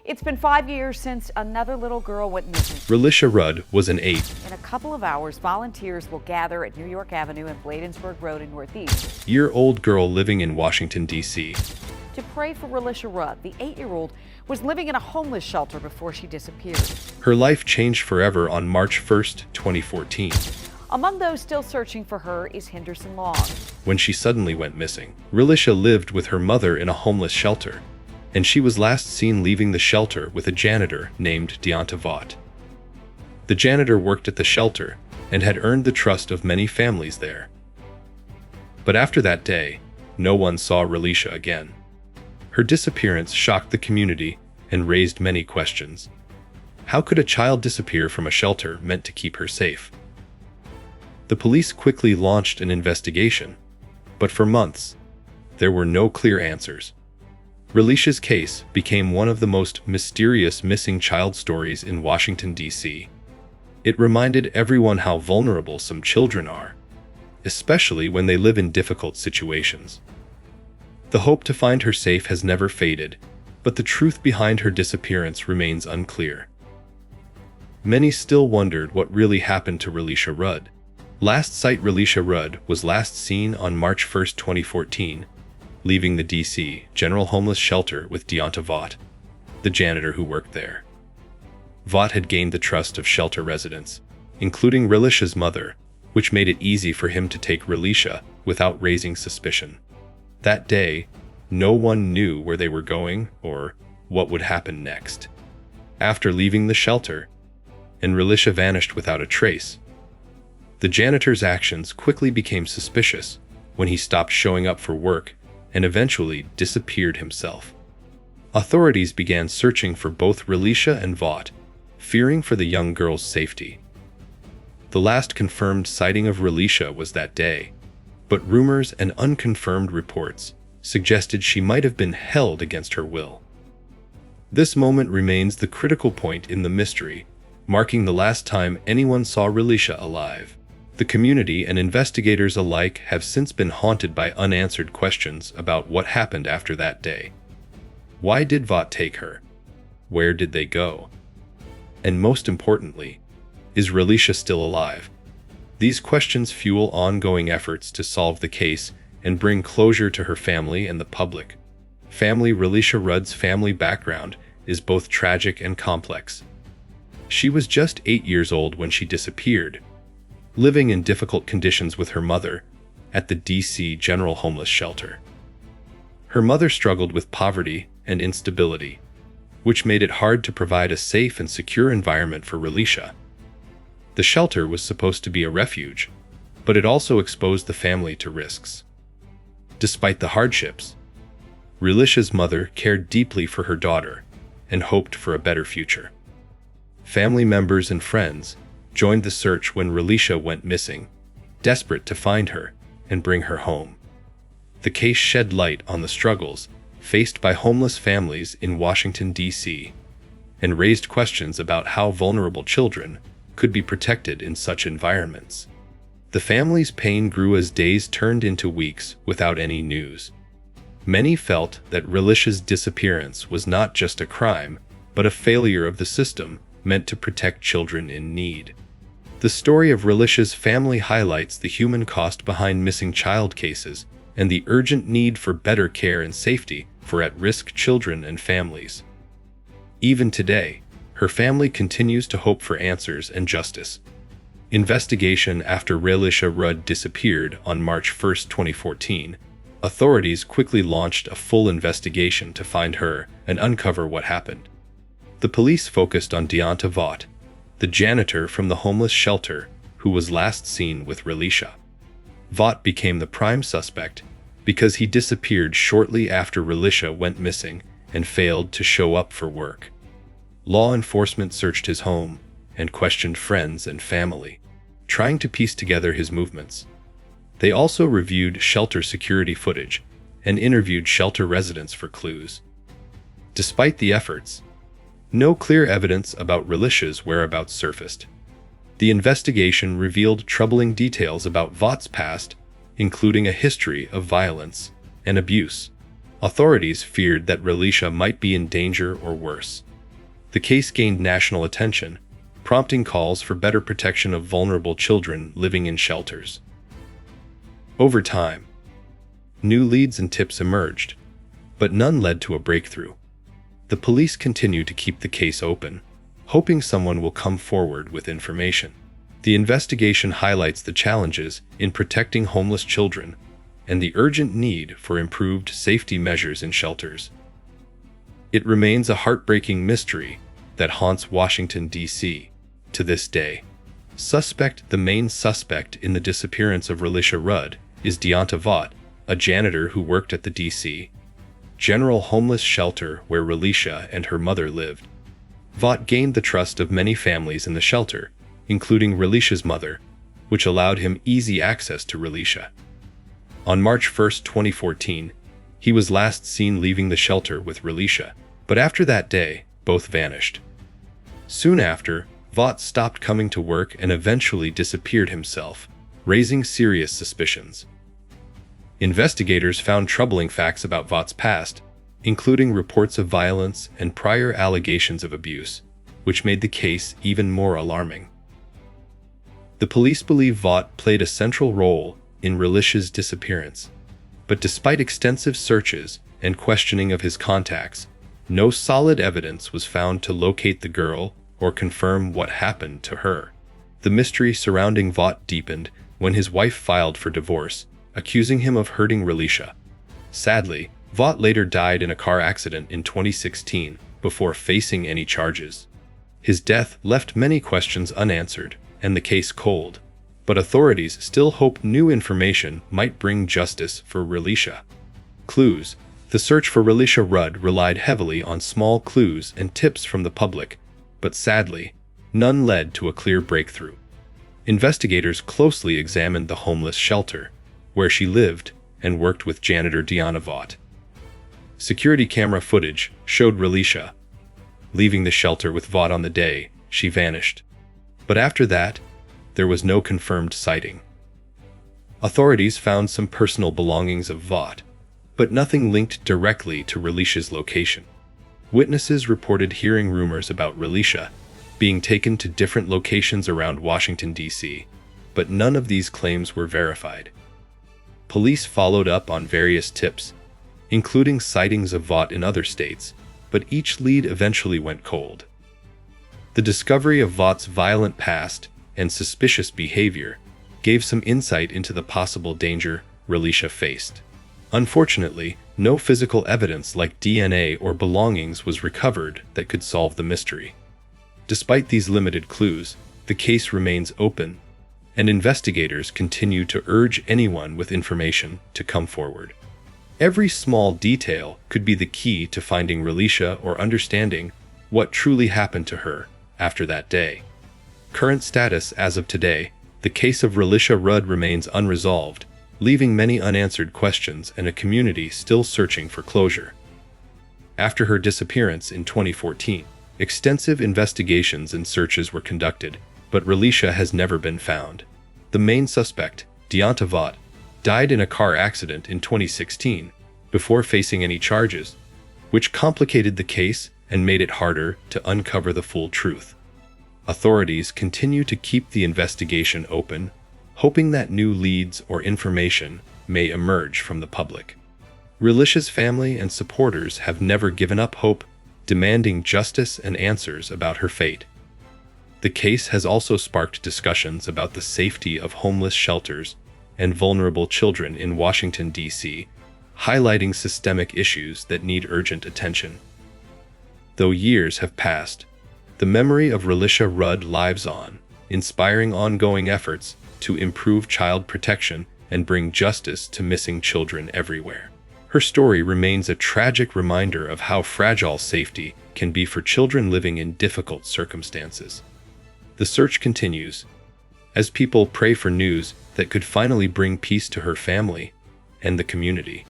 It's been 5 years since another little girl went missing. Relisha Rudd was an 8. In a couple of hours, volunteers will gather at New York Avenue and Bladensburg Road in Northeast Year-old girl living in Washington, D.C. to pray for Relisha Rudd. The 8-year-old was living in a homeless shelter before she disappeared. Her life changed forever on March 1st, 2014. Among those still searching for her is Henderson Long. When she suddenly went missing, Relisha lived with her mother in a homeless shelter, and she was last seen leaving the shelter with a janitor named Vaught. The janitor worked at the shelter and had earned the trust of many families there. But after that day, no one saw Relisha again. Her disappearance shocked the community and raised many questions. How could a child disappear from a shelter meant to keep her safe? The police quickly launched an investigation, but for months, there were no clear answers. Relisha's case became one of the most mysterious missing child stories in Washington, D.C. It reminded everyone how vulnerable some children are, especially when they live in difficult situations. The hope to find her safe has never faded, but the truth behind her disappearance remains unclear. Many still wondered what really happened to Relisha Rudd. Last sight: Relisha Rudd was last seen on March 1, 2014, leaving the D.C. General Homeless Shelter with Vaught, the janitor who worked there. Vaught had gained the trust of shelter residents, including Relisha's mother, which made it easy for him to take Relisha without raising suspicion. That day, no one knew where they were going or what would happen next. After leaving the shelter, and Relisha vanished without a trace, the janitor's actions quickly became suspicious when he stopped showing up for work and eventually disappeared himself. Authorities began searching for both Relisha and Vaught, fearing for the young girl's safety. The last confirmed sighting of Relisha was that day, but rumors and unconfirmed reports suggested she might have been held against her will. This moment remains the critical point in the mystery, marking the last time anyone saw Relisha alive. The community and investigators alike have since been haunted by unanswered questions about what happened after that day. Why did Vaught take her? Where did they go? And most importantly, is Relisha still alive? These questions fuel ongoing efforts to solve the case and bring closure to her family and the public. Relisha Rudd's family background is both tragic and complex. She was just 8 years old when she disappeared, living in difficult conditions with her mother at the D.C. General Homeless Shelter. Her mother struggled with poverty and instability, which made it hard to provide a safe and secure environment for Relisha. The shelter was supposed to be a refuge, but it also exposed the family to risks. Despite the hardships, Relisha's mother cared deeply for her daughter and hoped for a better future. Family members and friends joined the search when Relisha went missing, desperate to find her and bring her home. The case shed light on the struggles faced by homeless families in Washington, D.C., and raised questions about how vulnerable children could be protected in such environments. The family's pain grew as days turned into weeks without any news. Many felt that Relisha's disappearance was not just a crime, but a failure of the system meant to protect children in need. The story of Relisha's family highlights the human cost behind missing child cases and the urgent need for better care and safety for at-risk children and families. Even today, her family continues to hope for answers and justice. Investigation after Relisha Rudd disappeared on March 1, 2014, authorities quickly launched a full investigation to find her and uncover what happened. The police focused on Vaught, the janitor from the homeless shelter who was last seen with Relisha. Vaught became the prime suspect because he disappeared shortly after Relisha went missing and failed to show up for work. Law enforcement searched his home and questioned friends and family, trying to piece together his movements. They also reviewed shelter security footage and interviewed shelter residents for clues. Despite the efforts, no clear evidence about Relisha's whereabouts surfaced. The investigation revealed troubling details about Vaught's past, including a history of violence and abuse. Authorities feared that Relisha might be in danger or worse. The case gained national attention, prompting calls for better protection of vulnerable children living in shelters. Over time, new leads and tips emerged, but none led to a breakthrough. The police continue to keep the case open, hoping someone will come forward with information. The investigation highlights the challenges in protecting homeless children and the urgent need for improved safety measures in shelters. It remains a heartbreaking mystery that haunts Washington, D.C. to this day. The main suspect in the disappearance of Relisha Rudd is Deonta Vaught, a janitor who worked at the D.C. General Homeless Shelter where Relishia and her mother lived. Vaught gained the trust of many families in the shelter, including Relisha's mother, which allowed him easy access to Relishia. On March 1, 2014, he was last seen leaving the shelter with Relishia, but after that day, both vanished. Soon after, Vaught stopped coming to work and eventually disappeared himself, raising serious suspicions. Investigators found troubling facts about Vaught's past, including reports of violence and prior allegations of abuse, which made the case even more alarming. The police believe Vaught played a central role in Relisha's disappearance, but despite extensive searches and questioning of his contacts, no solid evidence was found to locate the girl or confirm what happened to her. The mystery surrounding Vaught deepened when his wife filed for divorce, accusing him of hurting Relishia. Sadly, Vaught later died in a car accident in 2016 before facing any charges. His death left many questions unanswered and the case cold, but authorities still hope new information might bring justice for Relishia. Clues. The search for Relisha Rudd relied heavily on small clues and tips from the public, but sadly, none led to a clear breakthrough. Investigators closely examined the homeless shelter, where she lived and worked with janitor Deonta Vaught. Security camera footage showed Relishia leaving the shelter with Vaught on the day she vanished. But after that, there was no confirmed sighting. Authorities found some personal belongings of Vaught, but nothing linked directly to Relisha's location. Witnesses reported hearing rumors about Relishia being taken to different locations around Washington, D.C., but none of these claims were verified. Police followed up on various tips, including sightings of Vaught in other states, but each lead eventually went cold. The discovery of Vaught's violent past and suspicious behavior gave some insight into the possible danger Relishia faced. Unfortunately, no physical evidence like DNA or belongings was recovered that could solve the mystery. Despite these limited clues, the case remains open, and investigators continue to urge anyone with information to come forward. Every small detail could be the key to finding Relishia or understanding what truly happened to her after that day. Current status as of today, the case of Relisha Rudd remains unresolved, leaving many unanswered questions and a community still searching for closure. After her disappearance in 2014, extensive investigations and searches were conducted, but Relishia has never been found. The main suspect, Deonta Vaught, died in a car accident in 2016 before facing any charges, which complicated the case and made it harder to uncover the full truth. Authorities continue to keep the investigation open, hoping that new leads or information may emerge from the public. Relisha's family and supporters have never given up hope, demanding justice and answers about her fate. The case has also sparked discussions about the safety of homeless shelters and vulnerable children in Washington, D.C., highlighting systemic issues that need urgent attention. Though years have passed, the memory of Relisha Rudd lives on, inspiring ongoing efforts to improve child protection and bring justice to missing children everywhere. Her story remains a tragic reminder of how fragile safety can be for children living in difficult circumstances. The search continues, as people pray for news that could finally bring peace to her family and the community.